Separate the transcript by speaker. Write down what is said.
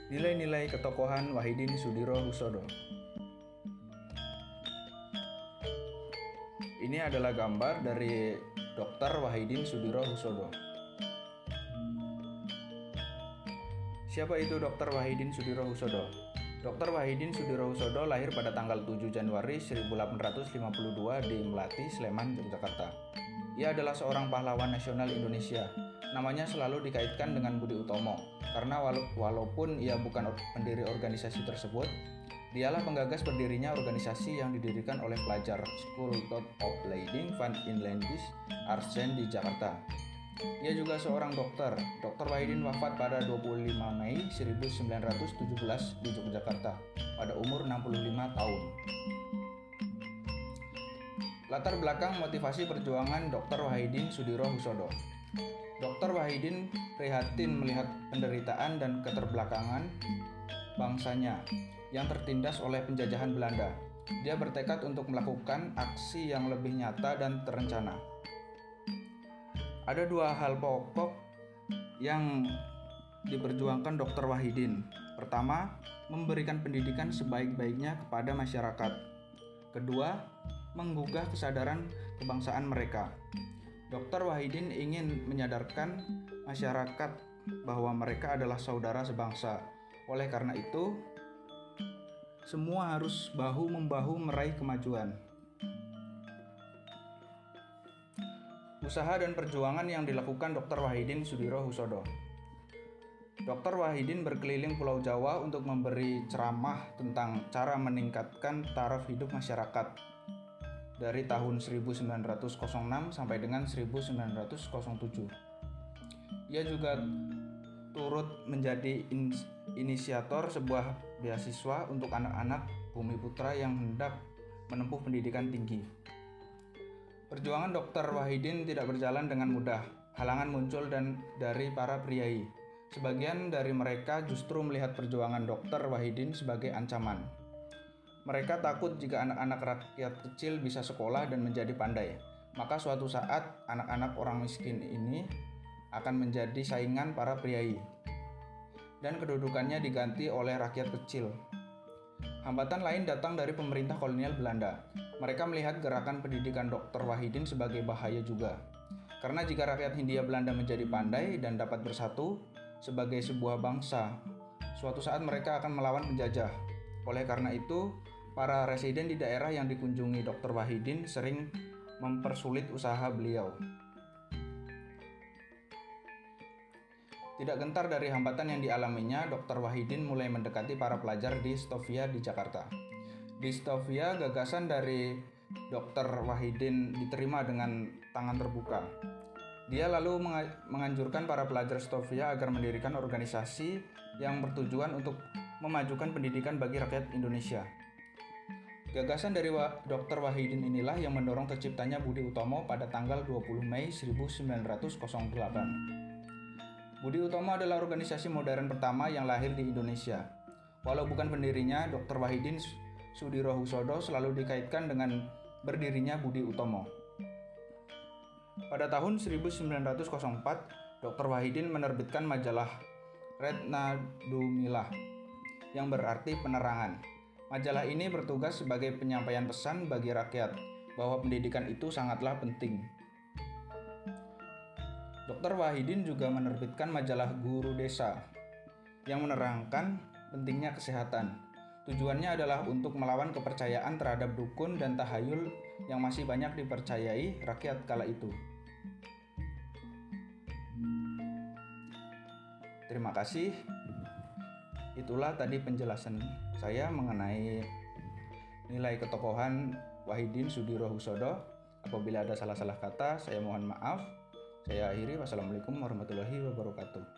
Speaker 1: Nilai-nilai ketokohan Wahidin Soedirohoesodo. Ini adalah gambar dari Dr. Wahidin Soedirohoesodo. Siapa itu Dr. Wahidin Soedirohoesodo? Dr. Wahidin Soedirohoesodo lahir pada tanggal 7 Januari 1852 di Melati, Sleman, Yogyakarta. Ia adalah seorang pahlawan nasional Indonesia. Namanya selalu dikaitkan dengan Budi Utomo, karena walaupun ia bukan pendiri organisasi tersebut, dialah penggagas berdirinya organisasi yang didirikan oleh pelajar School of Opleiding van Inlandse Artsen di Jakarta. Ia juga seorang dokter. Dr. Wahidin wafat pada 25 Mei 1917 di Yogyakarta pada umur 65 tahun. Latar belakang motivasi perjuangan Dr. Wahidin Soedirohoesodo. Dr. Wahidin prihatin melihat penderitaan dan keterbelakangan bangsanya yang tertindas oleh penjajahan Belanda. Dia bertekad untuk melakukan aksi yang lebih nyata dan terencana. Ada dua hal pokok yang diperjuangkan Dr. Wahidin. Pertama, memberikan pendidikan sebaik-baiknya kepada masyarakat. Kedua, menggugah kesadaran kebangsaan mereka. Dr. Wahidin ingin menyadarkan masyarakat bahwa mereka adalah saudara sebangsa. Oleh karena itu, semua harus bahu-membahu meraih kemajuan. Usaha dan perjuangan yang dilakukan Dr. Wahidin Soedirohoesodo. Dr. Wahidin berkeliling Pulau Jawa untuk memberi ceramah tentang cara meningkatkan taraf hidup masyarakat dari tahun 1906 sampai dengan 1907. Ia juga turut menjadi inisiator sebuah beasiswa untuk anak-anak Bumi Putra yang hendak menempuh pendidikan tinggi. Perjuangan Dr. Wahidin tidak berjalan dengan mudah. Halangan muncul dari para priai. Sebagian dari mereka justru melihat perjuangan Dr. Wahidin sebagai ancaman. Mereka takut jika anak-anak rakyat kecil bisa sekolah dan menjadi pandai, maka suatu saat anak-anak orang miskin ini akan menjadi saingan para priai, dan kedudukannya diganti oleh rakyat kecil. Hambatan lain datang dari pemerintah kolonial Belanda. Mereka melihat gerakan pendidikan Dr. Wahidin sebagai bahaya juga, karena jika rakyat Hindia Belanda menjadi pandai dan dapat bersatu sebagai sebuah bangsa, suatu saat mereka akan melawan penjajah. Oleh karena itu, para residen di daerah yang dikunjungi Dr. Wahidin sering mempersulit usaha beliau. Tidak gentar dari hambatan yang dialaminya, Dr. Wahidin mulai mendekati para pelajar di Stovia di Jakarta. Di Stovia, gagasan dari Dr. Wahidin diterima dengan tangan terbuka. Dia lalu menganjurkan para pelajar Stovia agar mendirikan organisasi yang bertujuan untuk memajukan pendidikan bagi rakyat Indonesia. Gagasan dari Dr. Wahidin inilah yang mendorong terciptanya Budi Utomo pada tanggal 20 Mei 1908. Budi Utomo adalah organisasi modern pertama yang lahir di Indonesia. Walau bukan pendirinya, Dr. Wahidin Soedirohoesodo selalu dikaitkan dengan berdirinya Budi Utomo. Pada tahun 1904, Dr. Wahidin menerbitkan majalah Retna Dumilah yang berarti penerangan. Majalah ini bertugas sebagai penyampaian pesan bagi rakyat bahwa pendidikan itu sangatlah penting. Dr. Wahidin juga menerbitkan majalah Guru Desa yang menerangkan pentingnya kesehatan. Tujuannya adalah untuk melawan kepercayaan terhadap dukun dan tahayul yang masih banyak dipercayai rakyat kala itu. Terima kasih. Itulah tadi penjelasan saya mengenai nilai ketokohan Wahidin Soedirohoesodo. Apabila ada salah-salah kata, saya mohon maaf. Saya akhiri. Wassalamualaikum warahmatullahi wabarakatuh.